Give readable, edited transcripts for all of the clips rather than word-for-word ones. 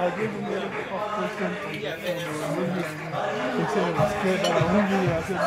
I gave him a question he said he was scared that I won't be here. I said,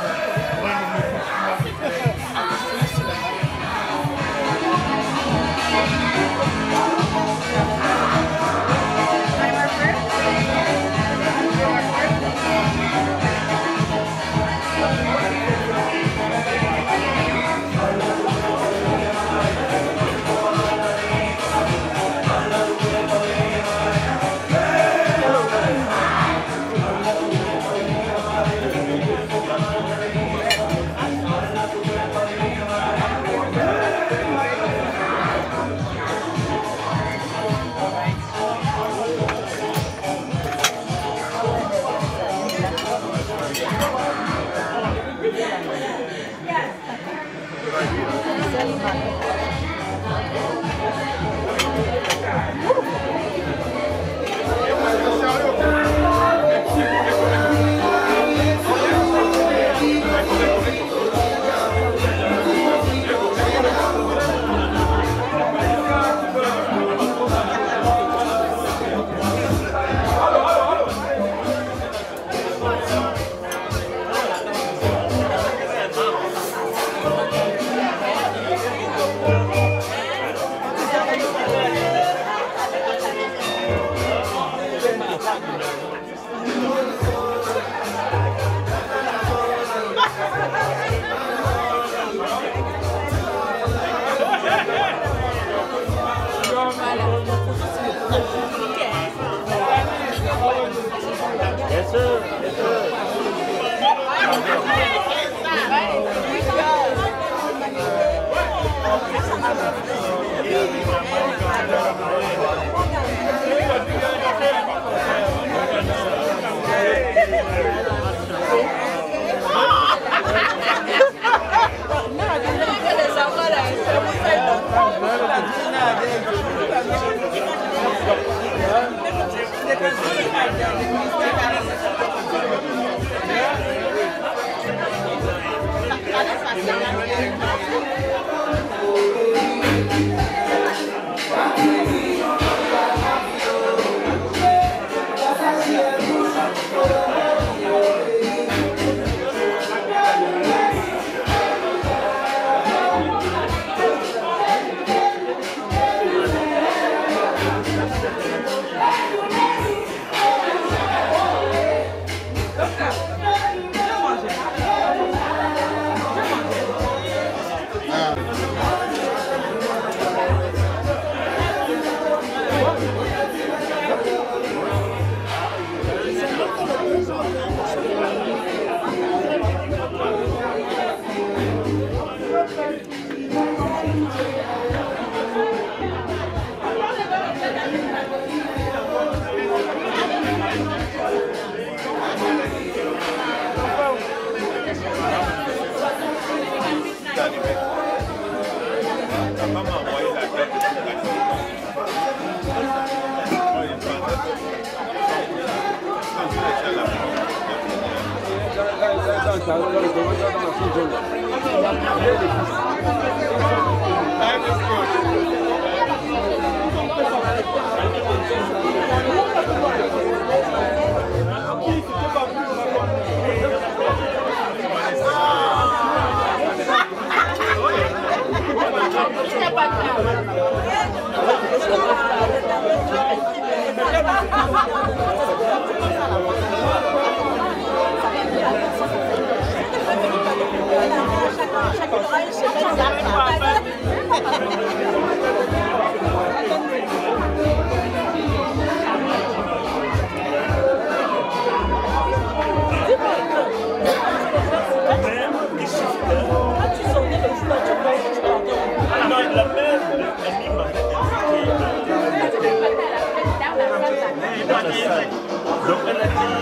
donc elle a dit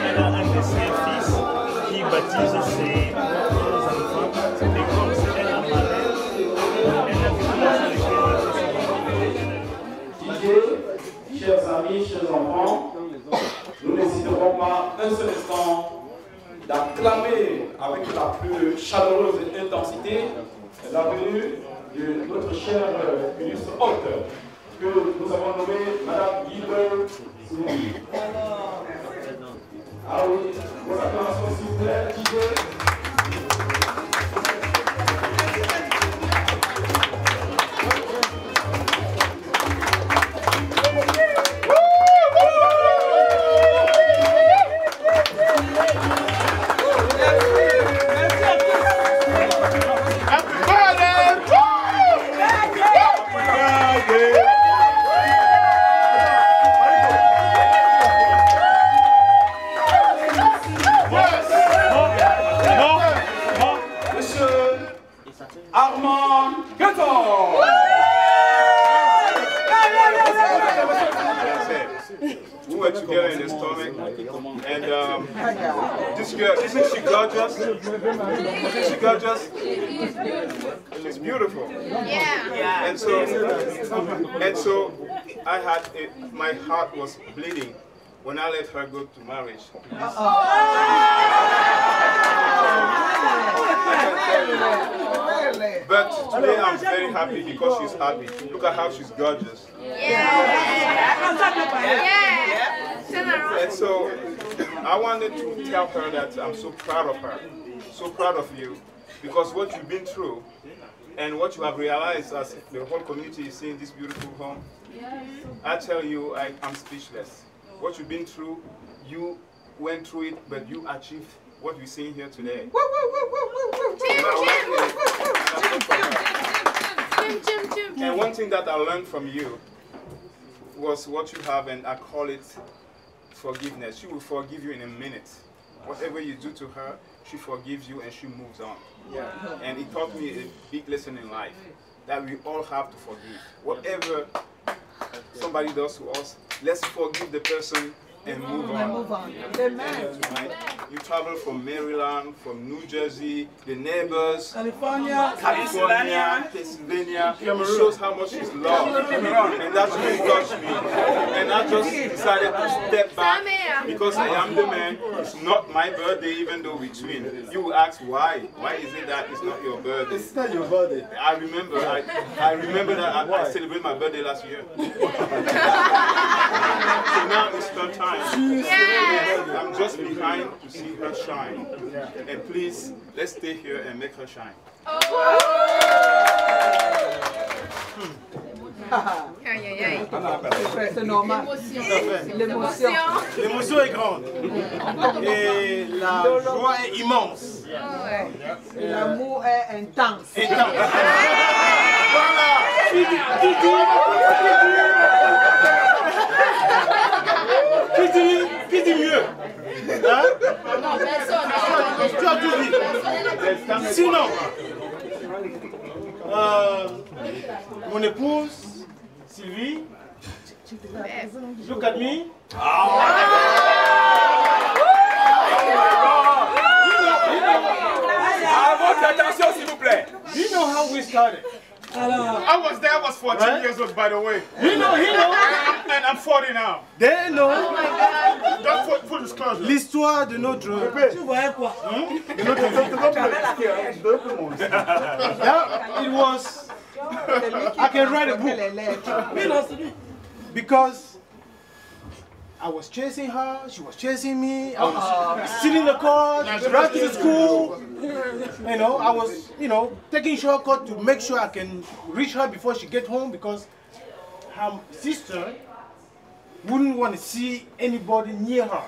qu'elle a un de ses fils qui baptise ses enfants et comme c'est elle la marraine, elle a vu chers amis, chers enfants, nous n'hésiterons pas un seul instant d'acclamer avec la plus chaleureuse intensité la venue de notre cher ministre hôte que nous avons nommé Madame Guilbert Simoui. Ah oui, vos acclamations s'il vous plaît, Guilbert. We were together in the stomach, and this girl, isn't she gorgeous? Isn't she gorgeous? She's beautiful. Yeah. And so I had my heart was bleeding when I let her go to marriage. But today I'm very happy because she's happy. Look at how she's gorgeous. And so I wanted to tell her that I'm so proud of her, so proud of you, because what you've been through and what you have realized as the whole community is seeing this beautiful home, I tell you, I'm speechless. What you've been through, you went through it, but you achieved what we're seeing here today. And one thing that I learned from you was what you have, and I call it forgiveness. She will forgive you in a minute. Whatever you do to her, she forgives you and she moves on. Yeah. And it taught me a big lesson in life, that we all have to forgive. Whatever somebody does to us, let's forgive the person and move on. Amen. You travel from Maryland, from New Jersey, the neighbors, California, Pennsylvania. It shows how much she's loved. And that really touched me. And I just decided to step back because I am the man. It's not my birthday, even though we're twins. You will ask why. Why is it that it's not your birthday? It's not your birthday. I remember that I celebrated my birthday last year. So now it's her time. I'm just behind to see her shine. And please, let's stay here and make her shine. C'est normal. L'émotion est grande. Et la joie est immense. Et l'amour est intense. Voilà. Qui dit mieux? Hein? Tu as tout dit. Sinon, mon épouse, Sylvie, look at me. Votre attention, s'il vous plaît. You know how we started. I was there, I was 14 years old, by the way. He know. And I'm 40 now. They know. Just full disclosure. L'histoire de notre... Tu voyais quoi? De notre it was... I can write a book. Because I was chasing her, she was chasing me, I was sitting in the car, driving to school. You know, I was, taking shortcut to make sure I can reach her before she gets home, because her sister wouldn't want to see anybody near her.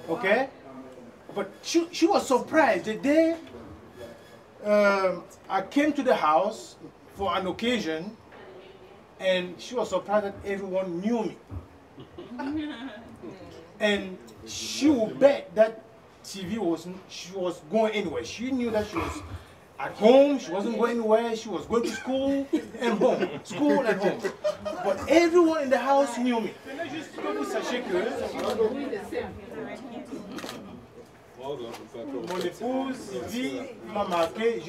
Okay? But she was surprised the day I came to the house for an occasion, and she was surprised that everyone knew me. And she would bet that she was going anywhere. She knew that she was at home, she wasn't going anywhere, she was going to school and home. School and home. But everyone in the house knew me. Mon épouse, Sylvie, m'a marqué.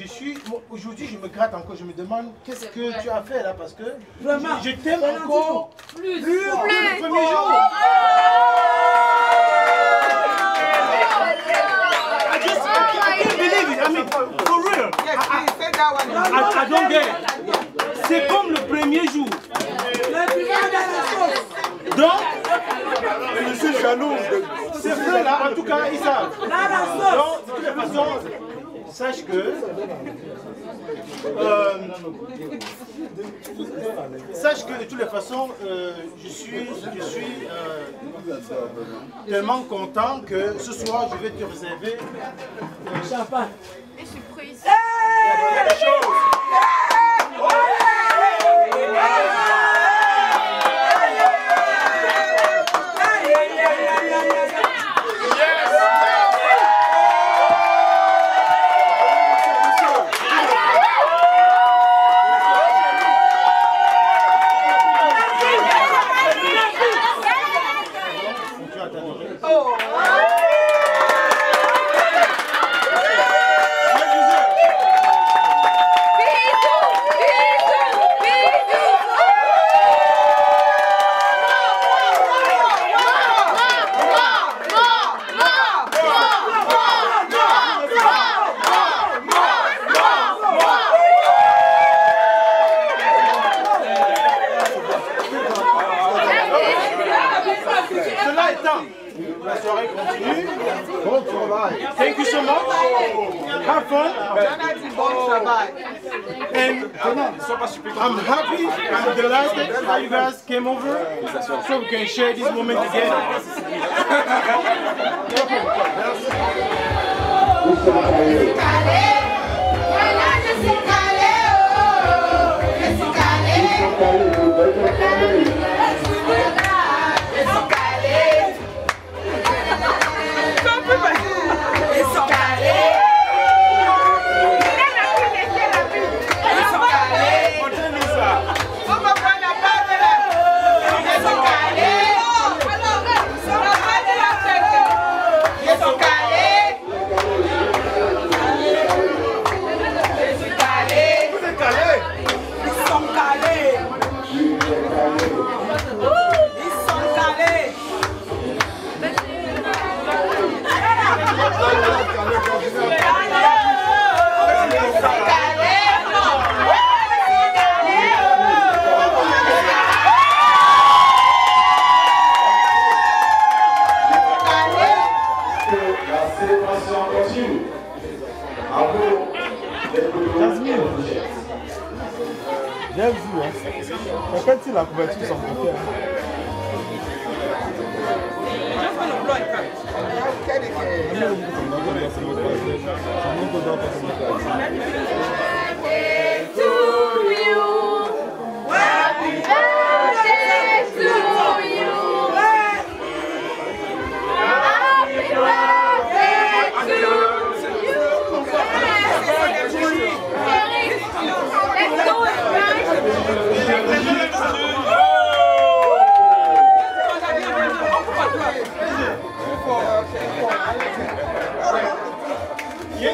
Aujourd'hui, je me gratte encore. Je me demande qu'est-ce que tu as fait là, parce que je t'aime encore plus que le premier jour. I can't believe it. I'm mean, for real. I don't get it. C'est comme le premier jour. Donc, Je suis jaloux. ces frères-là, en tout cas, ils savent. Donc, de toute façon, sache que... sache que de toutes les façons, je suis tellement content que ce soir, je vais te réserver champagne. Et je suis prise. Cela étant, la soirée continue. Bon travail. Thank you so much. Have fun. And I'm happy, I'm delighted that you guys came over so we can share this moment together. J'ai vu, hein. Mais quand il a la couverture, ça me fait. Yeah.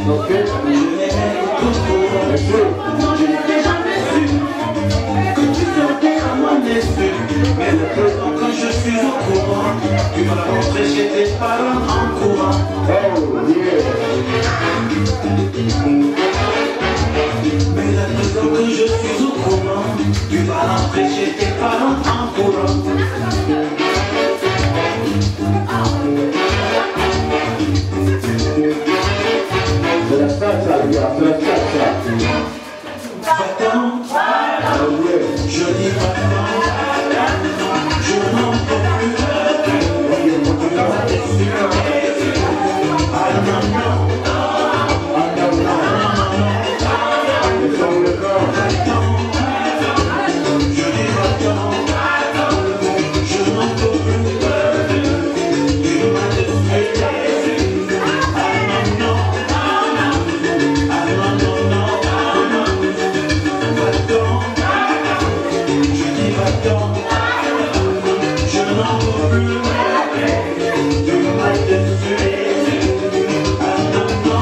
Ok. Je n'aimais tout pour je n'avais jamais su que tu sortais à mon esprit. Mais maintenant quand je suis au courant, tu vas rentrer chez tes parents en courant. Oh yeah. Mais maintenant que je suis au courant, tu vas rentrer chez tes parents en courant. C'est la salsa, les gars, c'est la salsa. Va-t'en, je dis va-t'en, je n'en peux plus. Ah non, non, ah non, non, non, va-t'en, je dis va-t'en, je n'en peux plus. Tu m'as déçu. Ah non, non.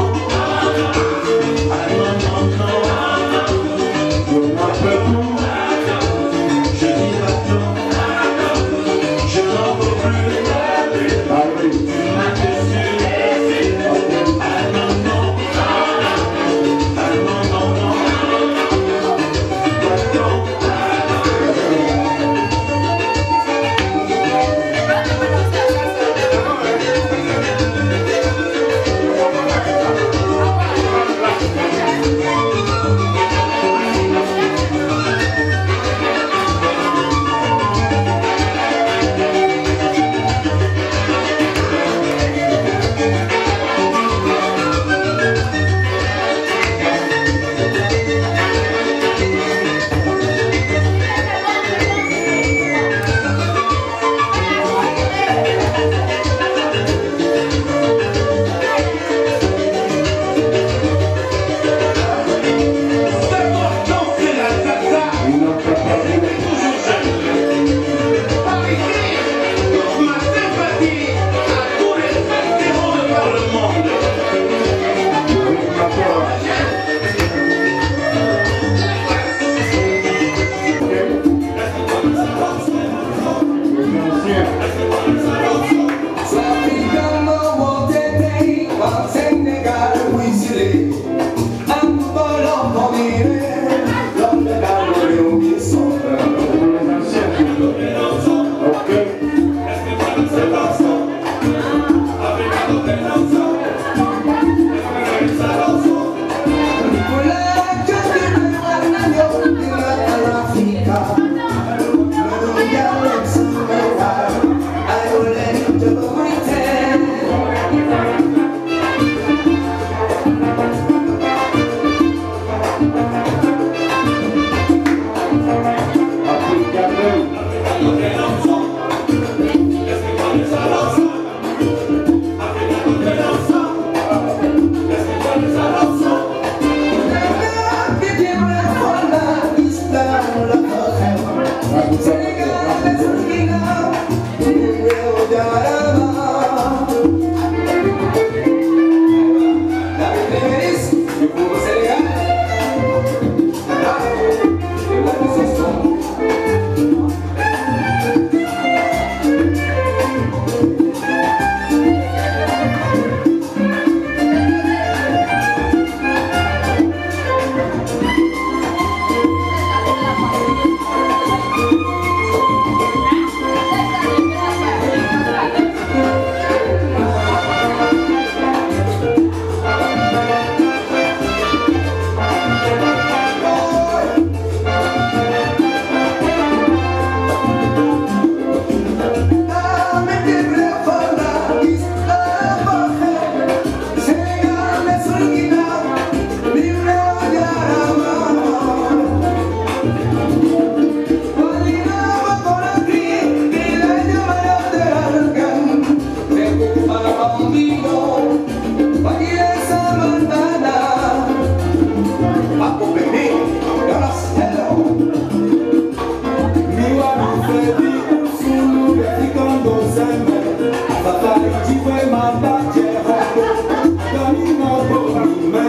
Bye.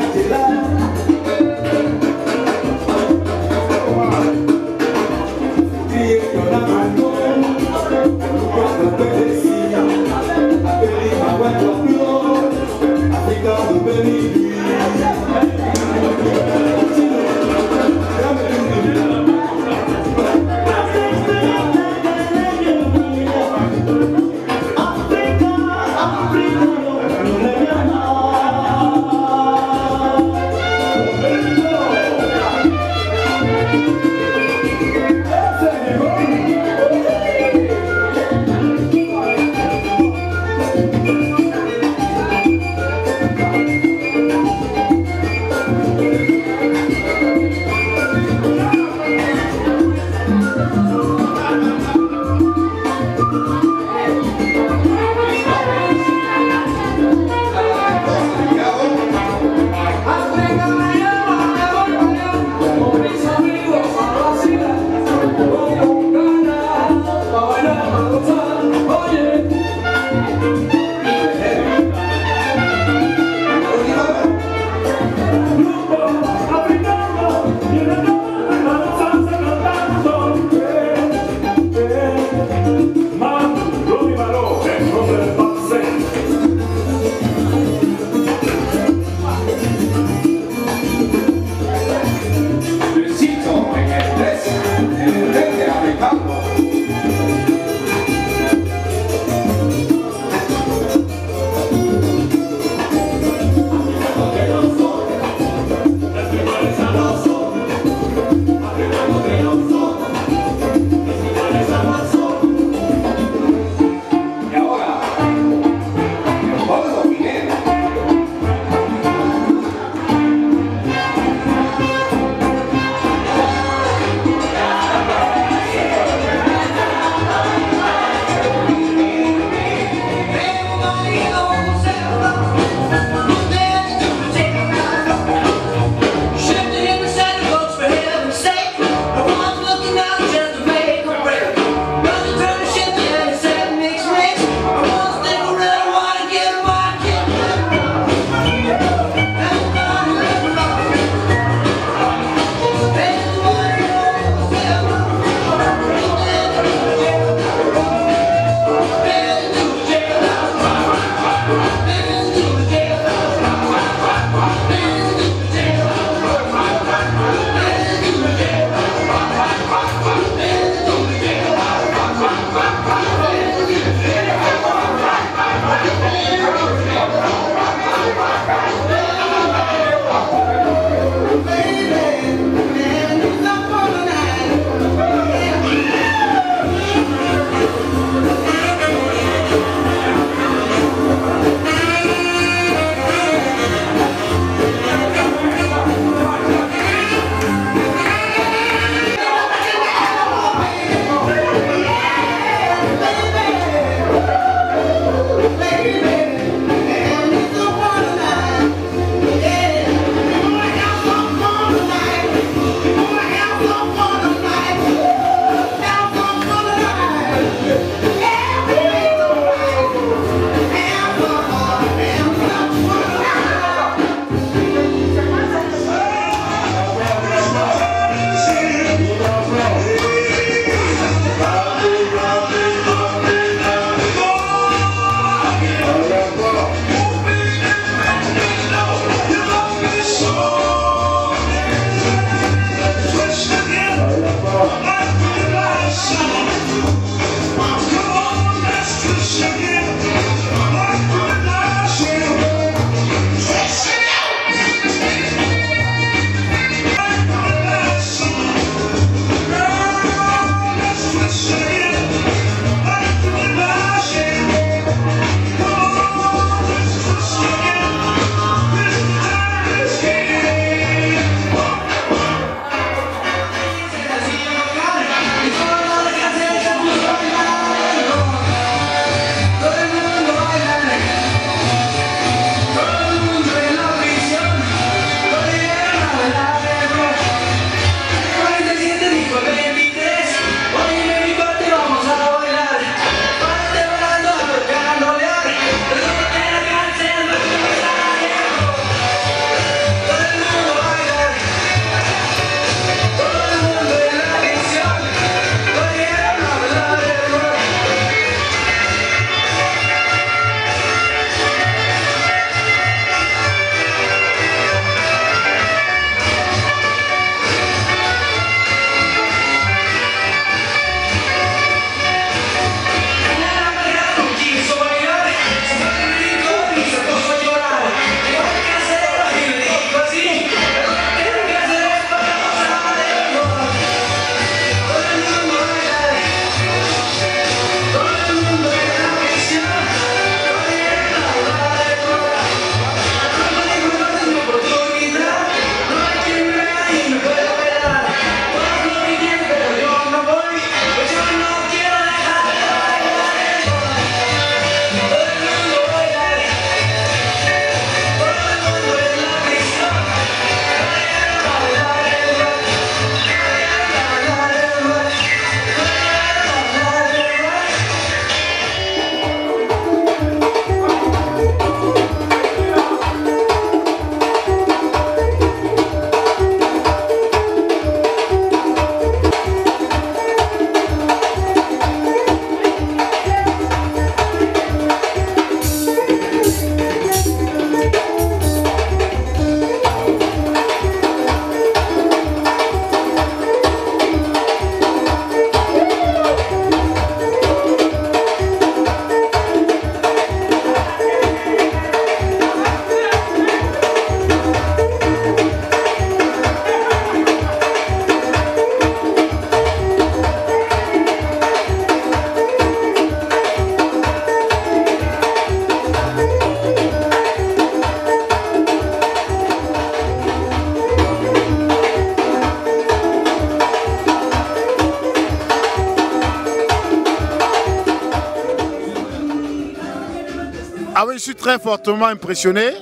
suis très fortement impressionné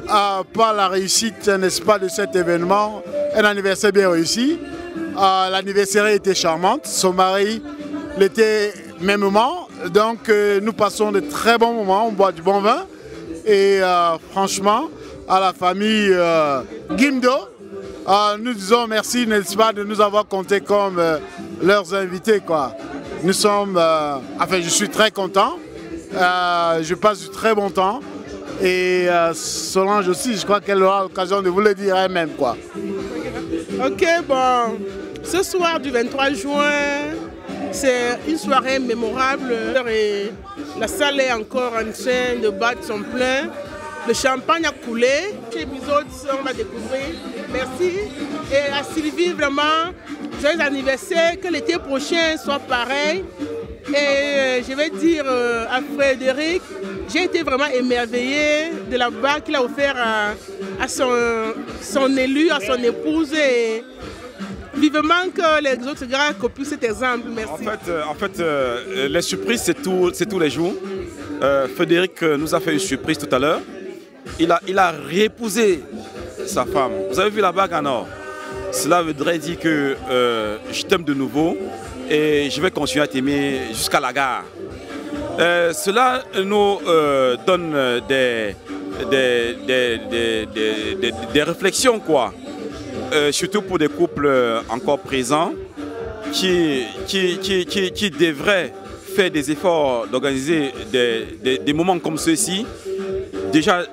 par la réussite, n'est-ce pas, de cet événement. Un anniversaire bien réussi. L'anniversaire était charmante. Son mari l'était mêmement. Donc nous passons de très bons moments. On boit du bon vin. Et franchement, à la famille Gimdo, nous disons merci, n'est-ce pas, de nous avoir comptés comme leurs invités, quoi. Nous sommes, enfin, je suis très content. Je passe du très bon temps. Et Solange aussi, je crois qu'elle aura l'occasion de vous le dire elle-même, quoi. Ok, bon, ce soir du 23 juin, c'est une soirée mémorable. Et la salle est encore en train de battre son plein. Le champagne a coulé. Les épisodes, on va découvrir. Merci. Et à Sylvie, vraiment, joyeux anniversaire. Que l'été prochain soit pareil. Et je vais dire à Frédéric, j'ai été vraiment émerveillée de la bague qu'il a offert à son élu, à son épouse. Et vivement que les autres gars copient cet exemple. Merci. En fait, les surprises, c'est tous les jours. Frédéric nous a fait une surprise tout à l'heure. Il a réépousé sa femme. Vous avez vu la bague en or. Cela voudrait dire que je t'aime de nouveau et je vais continuer à t'aimer jusqu'à la gare. Cela nous donne des réflexions, quoi. Surtout pour des couples encore présents qui devraient faire des efforts d'organiser des moments comme ceux-ci, déjà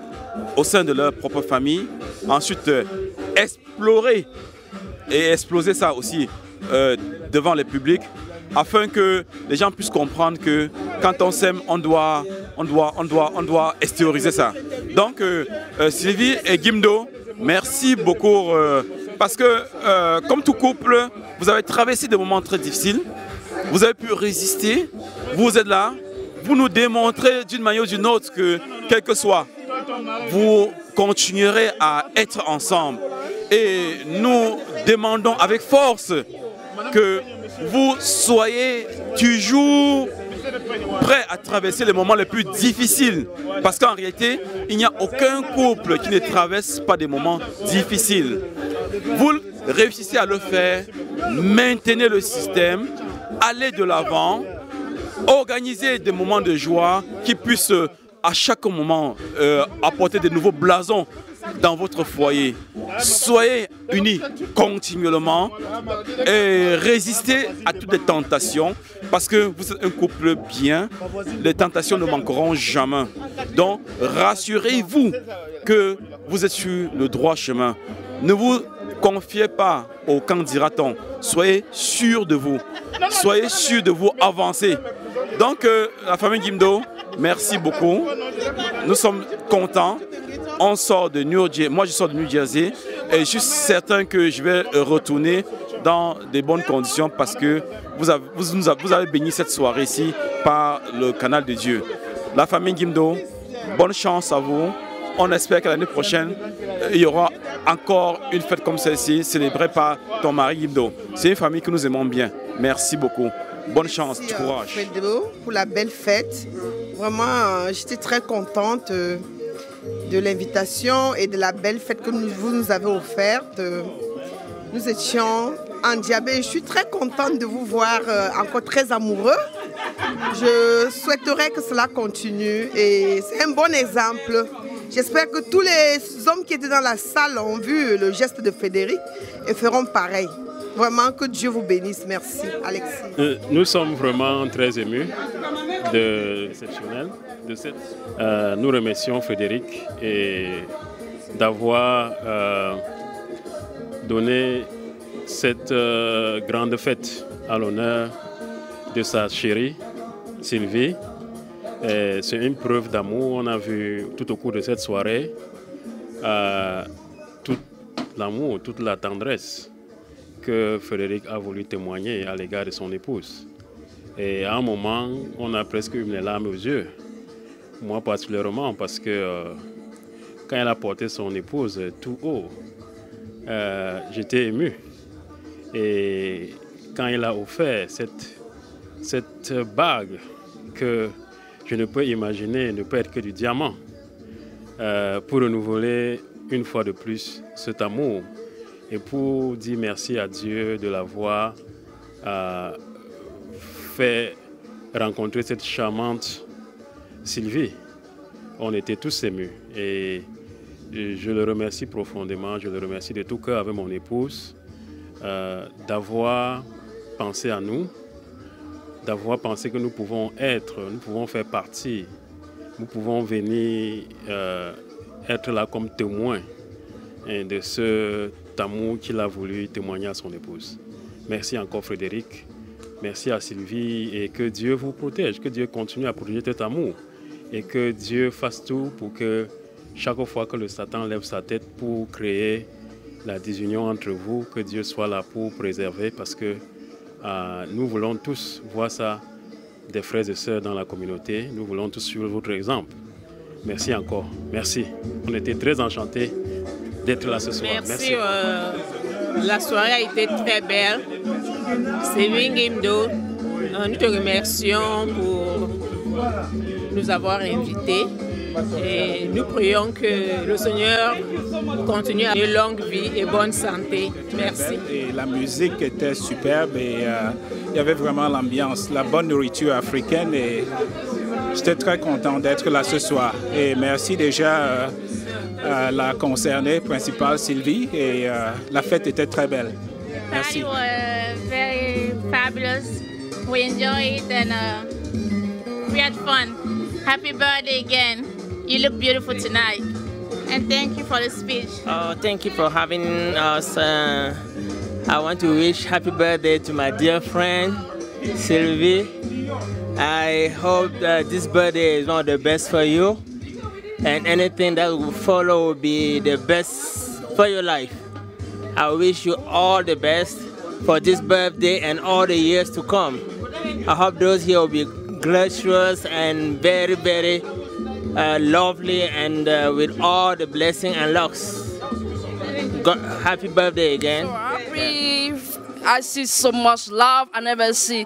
au sein de leur propre famille, ensuite explorer et exploser ça aussi devant le public, afin que les gens puissent comprendre que quand on s'aime, on doit extérioriser ça. Donc Sylvie et Gimdo, merci beaucoup parce que comme tout couple, vous avez traversé des moments très difficiles, vous avez pu résister, vous êtes là, vous nous démontrez d'une manière ou d'une autre que quel que soit, vous continuerez à être ensemble. Et nous demandons avec force que vous soyez toujours prêts à traverser les moments les plus difficiles. Parce qu'en réalité, il n'y a aucun couple qui ne traverse pas des moments difficiles. Vous réussissez à le faire, maintenez le système, allez de l'avant, organisez des moments de joie qui puissent à chaque moment apporter de nouveaux blasons dans votre foyer. Soyez unis continuellement et résistez à toutes les tentations parce que vous êtes un couple bien, les tentations ne manqueront jamais. Donc rassurez-vous que vous êtes sur le droit chemin. Ne vous confiez pas au qu'en dira-t-on. Soyez sûr de vous. Soyez sûr de vous avancer. Donc la famille Gimdo, merci beaucoup. Nous sommes contents. On sort de New Jersey. Moi, je sors de New Jersey et je suis certain que je vais retourner dans des bonnes conditions parce que vous avez béni cette soirée ici par le canal de Dieu. La famille Gimdo, bonne chance à vous. On espère que l'année prochaine, il y aura encore une fête comme celle-ci, célébrée par ton mari Gimdo. C'est une famille que nous aimons bien. Merci beaucoup. Bonne chance, du courage. Pedro, pour la belle fête. Vraiment, j'étais très contente de l'invitation et de la belle fête que vous nous avez offerte. Nous étions endiablés. Je suis très contente de vous voir encore très amoureux. Je souhaiterais que cela continue et c'est un bon exemple. J'espère que tous les hommes qui étaient dans la salle ont vu le geste de Frédéric et feront pareil. Vraiment, que Dieu vous bénisse. Merci, Alexis. Nous sommes vraiment très émus de l'exceptionnel. Nous remercions Frédéric et d'avoir donné cette grande fête à l'honneur de sa chérie, Sylvie. C'est une preuve d'amour. On a vu tout au cours de cette soirée tout l'amour, toute la tendresse que Frédéric a voulu témoigner à l'égard de son épouse. Et à un moment, on a presque eu les larmes aux yeux. Moi particulièrement, parce que quand elle a porté son épouse tout haut, j'étais ému. Et quand il a offert cette bague que je ne peux imaginer ne peut être que du diamant pour renouveler une fois de plus cet amour et pour dire merci à Dieu de l'avoir fait rencontrer cette charmante Sylvie. On était tous émus et je le remercie profondément, je le remercie de tout cœur avec mon épouse d'avoir pensé à nous, d'avoir pensé que nous pouvons faire partie, nous pouvons venir être là comme témoins de cet amour qu'il a voulu témoigner à son épouse. Merci encore Frédéric, merci à Sylvie et que Dieu vous protège, que Dieu continue à protéger cet amour et que Dieu fasse tout pour que chaque fois que le Satan lève sa tête pour créer la désunion entre vous, que Dieu soit là pour préserver parce que nous voulons tous voir ça des frères et sœurs dans la communauté. Nous voulons tous suivre votre exemple. Merci encore. Merci. On était très enchantés d'être là ce soir. Merci. La soirée a été très belle. C'est Wingimdo. Nous te remercions pour nous avoir invités. Et nous prions que le Seigneur continue à une longue vie et bonne santé. Merci. Et la musique était superbe et il y avait vraiment l'ambiance, la bonne nourriture africaine et j'étais très content d'être là ce soir. Et merci déjà à la concernée principale Sylvie et la fête était très belle. Merci. It was very fabulous. We enjoyed it and we had fun. Happy birthday again. You look beautiful tonight. And thank you for the speech. Thank you for having us. I want to wish happy birthday to my dear friend, Sylvie. I hope that this birthday is one of the best for you. And anything that will follow will be the best for your life. I wish you all the best for this birthday and all the years to come. I hope those here will be gracious and very, very lovely and with all the blessing and lucks. Happy birthday again. So happy. I see so much love. I never see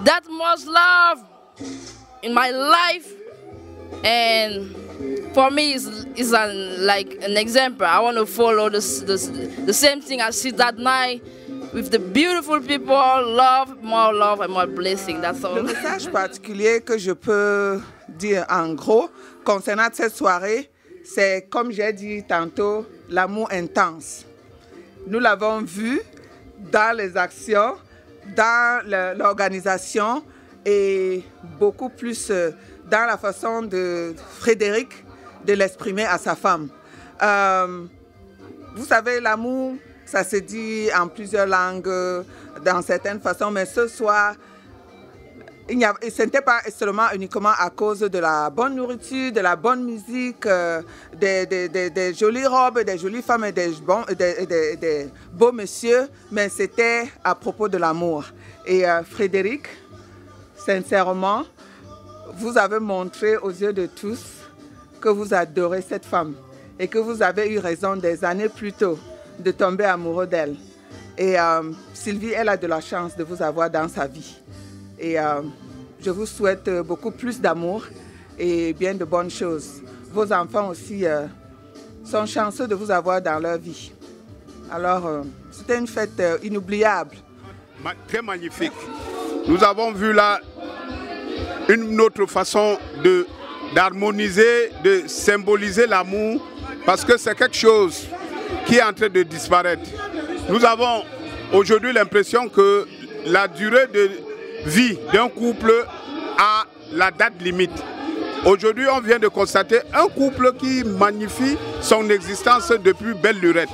that much love in my life. And for me, it's like an example. I want to follow the same thing I see that night with the beautiful people, love and more blessing. That's all. Le message particulier que je peux dire en gros concernant cette soirée, c'est comme j'ai dit tantôt, l'amour intense. Nous l'avons vu dans les actions, dans l'organisation et beaucoup plus dans la façon de Frédéric de l'exprimer à sa femme. Vous savez, l'amour, ça se dit en plusieurs langues, dans certaines façons, mais ce soir, ce n'était pas seulement uniquement à cause de la bonne nourriture, de la bonne musique, des jolies robes, des jolies femmes et des beaux messieurs, mais c'était à propos de l'amour. Et Frédéric, sincèrement, vous avez montré aux yeux de tous que vous adorez cette femme et que vous avez eu raison des années plus tôt de tomber amoureux d'elle. Et Sylvie, elle a de la chance de vous avoir dans sa vie. Et je vous souhaite beaucoup plus d'amour et bien de bonnes choses. Vos enfants aussi sont chanceux de vous avoir dans leur vie. Alors, c'était une fête inoubliable. Très magnifique. Nous avons vu là une autre façon d'harmoniser, de symboliser l'amour, parce que c'est quelque chose qui est en train de disparaître. Nous avons aujourd'hui l'impression que la durée de vie d'un couple a la date limite. Aujourd'hui, on vient de constater un couple qui magnifie son existence depuis belle lurette.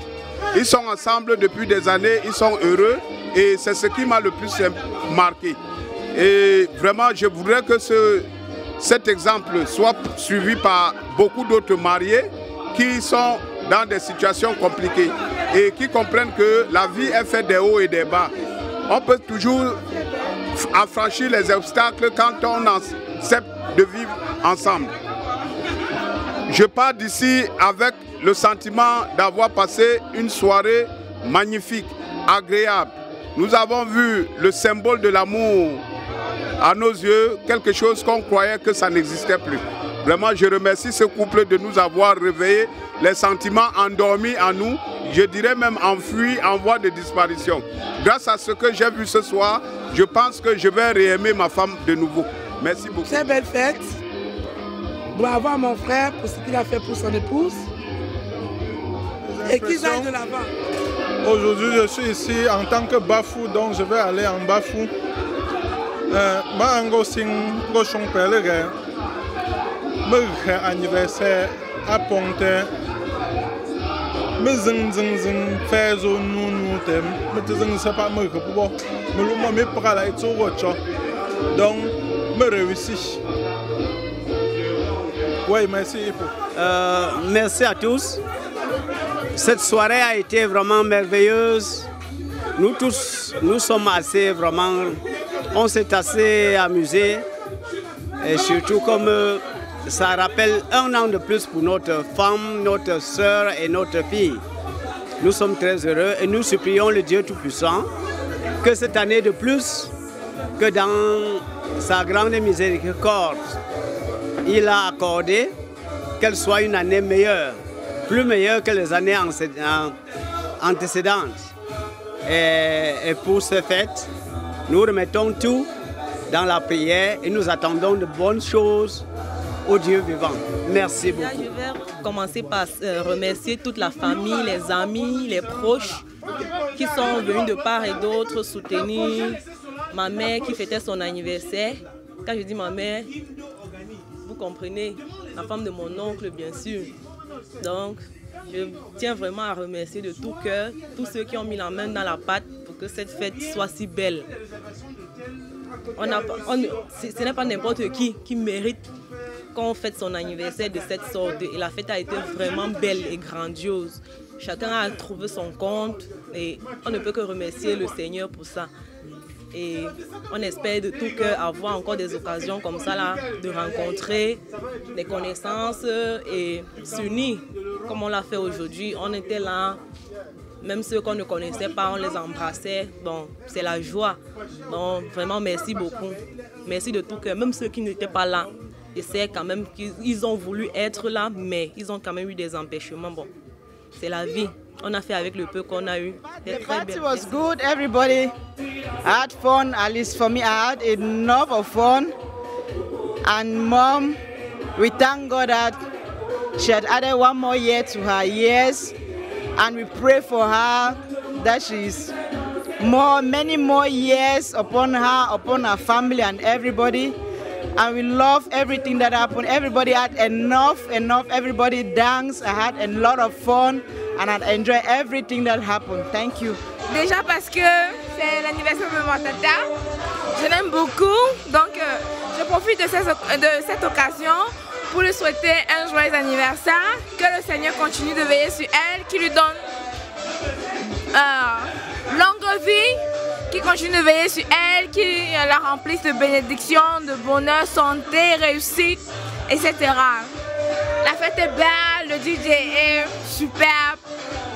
Ils sont ensemble depuis des années, ils sont heureux et c'est ce qui m'a le plus marqué. Et vraiment, je voudrais que cet exemple soit suivi par beaucoup d'autres mariés qui sont dans des situations compliquées et qui comprennent que la vie est faite des hauts et des bas. On peut toujours affranchir les obstacles quand on accepte de vivre ensemble. Je pars d'ici avec le sentiment d'avoir passé une soirée magnifique, agréable. Nous avons vu le symbole de l'amour à nos yeux quelque chose qu'on croyait que ça n'existait plus. Vraiment, je remercie ce couple de nous avoir réveillé les sentiments endormis en nous, je dirais même enfuis, en voie de disparition. Grâce à ce que j'ai vu ce soir, je pense que je vais réaimer ma femme de nouveau. Merci beaucoup. Très belle fête. Bravo à mon frère pour ce qu'il a fait pour son épouse. Et qu'ils aillent de l'avant. Aujourd'hui, je suis ici en tant que Bafou, donc je vais aller en Bafou. Anniversaire à Ponte. Mais fais nous t'aime. Mais sais pas me donc me réussis. Oui, merci. Merci à tous. Cette soirée a été vraiment merveilleuse. Nous tous, nous sommes assez vraiment, on s'est assez amusés. Et surtout comme ça rappelle un an de plus pour notre femme, notre soeur et notre fille. Nous sommes très heureux et nous supplions le Dieu Tout-Puissant que cette année de plus, que dans sa grande miséricorde, il a accordé qu'elle soit une année meilleure, plus meilleure que les années antécédentes. Et pour ce fait, nous remettons tout dans la prière et nous attendons de bonnes choses au Dieu vivant. Merci beaucoup. Je vais commencer par remercier toute la famille, les amis, les proches qui sont venus de part et d'autre soutenir ma mère qui fêtait son anniversaire. Quand je dis ma mère, vous comprenez, la femme de mon oncle, bien sûr. Donc, je tiens vraiment à remercier de tout cœur tous ceux qui ont mis la main dans la pâte pour que cette fête soit si belle. Ce n'est pas n'importe qui mérite qu'on fête son anniversaire de cette sorte. Et la fête a été vraiment belle et grandiose. Chacun a trouvé son compte et on ne peut que remercier le Seigneur pour ça. Et on espère de tout cœur avoir encore des occasions comme ça là, de rencontrer des connaissances et s'unir comme on l'a fait aujourd'hui. On était là, même ceux qu'on ne connaissait pas, on les embrassait. Bon, c'est la joie. Donc vraiment merci beaucoup. Merci de tout cœur. Même ceux qui n'étaient pas là, c'est quand même qu'ils ont voulu être là, mais ils ont quand même eu des empêchements. Bon, c'est la vie. On a fait avec le peu qu'on a eu. The party was good. Everybody had fun. At least for me, I had enough of fun. And Mom, we thank God that she had added one more year to her years, and we pray for her that she's many more years upon her, upon her family and everybody. And we love everything that happened. Everybody had enough. Everybody danced. I had a lot of fun. And I enjoy everything that happened. Thank you. Déjà parce que c'est l'anniversaire de mon tata. Je l'aime beaucoup. Donc je profite de cette occasion pour lui souhaiter un joyeux anniversaire. Que le Seigneur continue de veiller sur elle, qu'il lui donne longue vie, qu'il continue de veiller sur elle, qu'il la remplisse de bénédictions, de bonheur, santé, réussite, etc. La fête est belle, le DJ est superbe,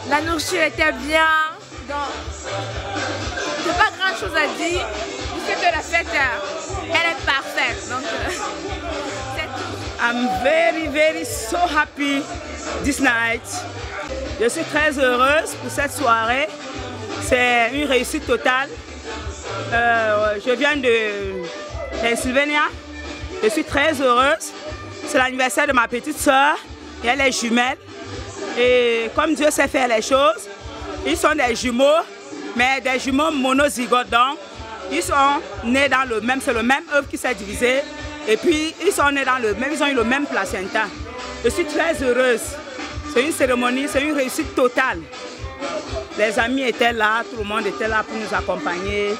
la nourriture était bien, donc c'est pas grand chose à dire, je sais que la fête, elle est parfaite, donc c'est tout. I'm very so happy this night. Je suis très heureuse pour cette soirée, c'est une réussite totale. Je viens de Pennsylvania, je suis très heureuse. C'est l'anniversaire de ma petite soeur et elle est jumelle. Et comme Dieu sait faire les choses, ils sont des jumeaux, mais des jumeaux monozygotes. Donc, ils sont nés dans le même, c'est le même œuf qui s'est divisé. Et puis, ils sont nés dans le même, ils ont eu le même placenta. Je suis très heureuse. C'est une cérémonie, c'est une réussite totale. Les amis étaient là, tout le monde était là pour nous accompagner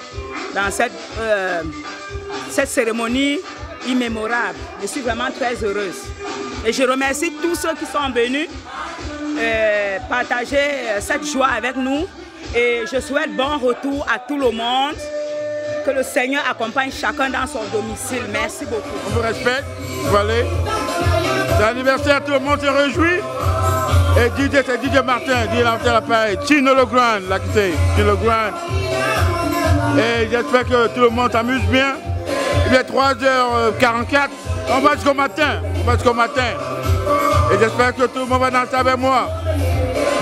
dans cette cérémonie immémorable. Je suis vraiment très heureuse. Et je remercie tous ceux qui sont venus partager cette joie avec nous. Et je souhaite bon retour à tout le monde. Que le Seigneur accompagne chacun dans son domicile. Merci beaucoup. On vous respecte. Voilà. C'est l'anniversaire, tout le monde se réjouit. Et DJ, c'est DJ Martin. DJ Martin, l'appareil. Chino Le Grand, là qui c'est. Chino Le Grand. Et j'espère que tout le monde s'amuse bien. Il est 3h44. On va jusqu'au matin. On va jusqu'au matin. Et j'espère que tout le monde va danser avec moi.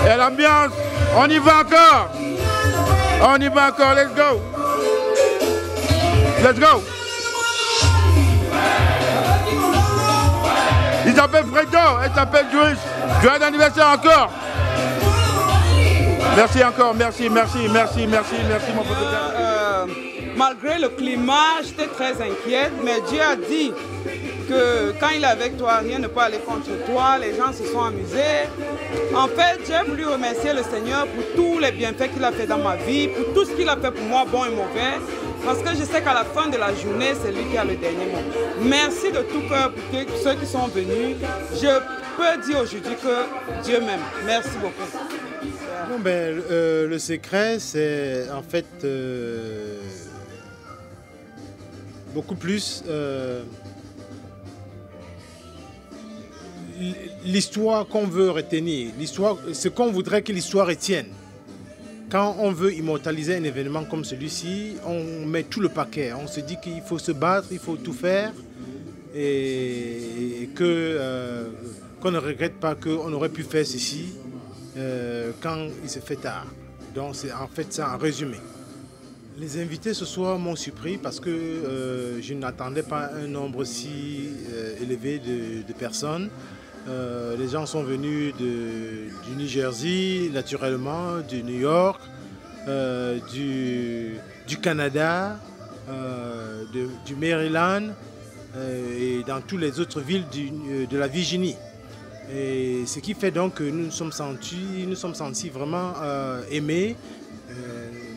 Et l'ambiance, on y va encore. On y va encore. Let's go. Let's go. Il s'appelle Fredo, elle s'appelle Joyce. Joyeux anniversaire encore. Merci encore, merci mon photographe. Malgré le climat, j'étais très inquiète, mais Dieu a dit que quand il est avec toi, rien ne peut aller contre toi, les gens se sont amusés. En fait, j'ai voulu remercier le Seigneur pour tous les bienfaits qu'il a fait dans ma vie, pour tout ce qu'il a fait pour moi, bon et mauvais, parce que je sais qu'à la fin de la journée, c'est lui qui a le dernier mot. Merci de tout cœur pour ceux qui sont venus. Je peux dire aujourd'hui que Dieu m'aime. Merci beaucoup. Bon, ben, le secret, c'est en fait beaucoup plus l'histoire qu'on veut retenir, ce qu'on voudrait que l'histoire retienne. Quand on veut immortaliser un événement comme celui-ci, on met tout le paquet. On se dit qu'il faut se battre, il faut tout faire et qu'on ne regrette pas qu'on aurait pu faire ceci quand il se fait tard. Donc c'est en fait ça en résumé. Les invités ce soir m'ont surpris parce que je n'attendais pas un nombre si élevé de personnes. Les gens sont venus du New Jersey, naturellement, du New York, du Canada, du Maryland et dans toutes les autres villes de la Virginie. Et ce qui fait donc que nous nous sommes sentis vraiment aimés,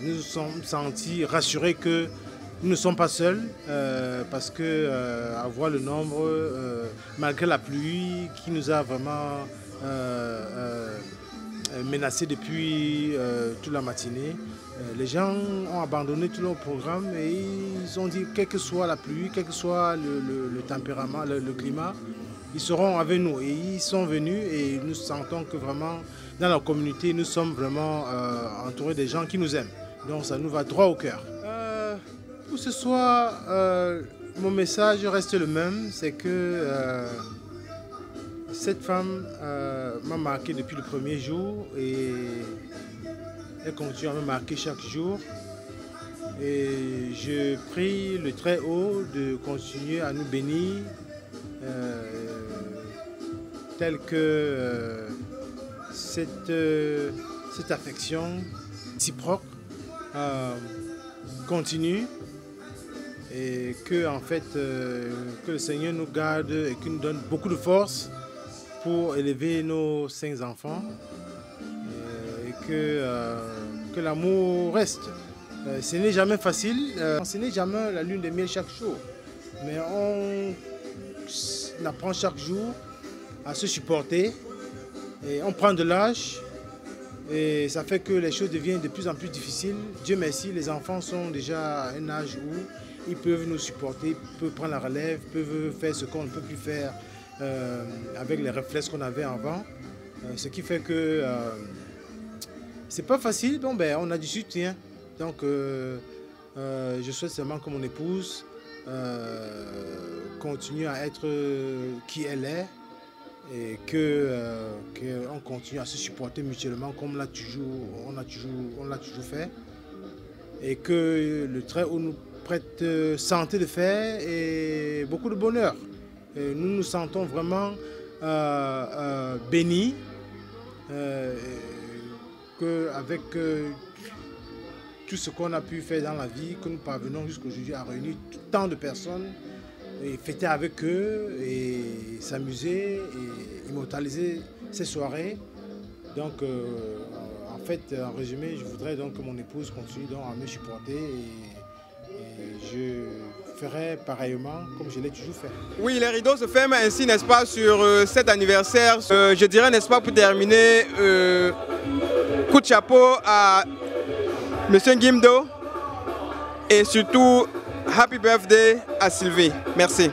nous nous sommes sentis rassurés que nous ne sommes pas seuls parce que à voir le nombre, malgré la pluie qui nous a vraiment menacés depuis toute la matinée, les gens ont abandonné tout leur programme et ils ont dit quelle que soit la pluie, quel que soit le tempérament, le climat, ils seront avec nous. Et ils sont venus et nous sentons que vraiment dans la communauté, nous sommes vraiment entourés des gens qui nous aiment. Donc ça nous va droit au cœur. Pour ce soir, mon message reste le même, c'est que cette femme m'a marqué depuis le premier jour et elle continue à me marquer chaque jour. Et je prie le Très-Haut de continuer à nous bénir tel que cette affection réciproque continue. Et que, en fait, que le Seigneur nous garde et qu'il nous donne beaucoup de force pour élever nos 5 enfants et que l'amour reste. Ce n'est jamais facile, ce n'est jamais la lune de miel chaque jour, mais on apprend chaque jour à se supporter et on prend de l'âge et ça fait que les choses deviennent de plus en plus difficiles. Dieu merci, les enfants sont déjà à un âge où ils peuvent nous supporter, peuvent prendre la relève, peuvent faire ce qu'on ne peut plus faire avec les réflexes qu'on avait avant. Ce qui fait que c'est pas facile, donc ben, on a du soutien. Donc je souhaite seulement que mon épouse continue à être qui elle est et qu'on continue à se supporter mutuellement comme on l'a toujours fait. Et que le Très-Haut nous prête santé de fer et beaucoup de bonheur. Et nous nous sentons vraiment bénis qu'avec tout ce qu'on a pu faire dans la vie, que nous parvenons jusqu'aujourd'hui à réunir tant de personnes et fêter avec eux et s'amuser et immortaliser ces soirées. Donc en fait, en résumé, je voudrais donc que mon épouse continue donc à me supporter et je ferai pareillement comme je l'ai toujours fait. Oui, les rideaux se ferment ainsi, n'est-ce pas, sur cet anniversaire. Je dirais, n'est-ce pas, pour terminer, coup de chapeau à Monsieur Guimdo et surtout, happy birthday à Sylvie. Merci.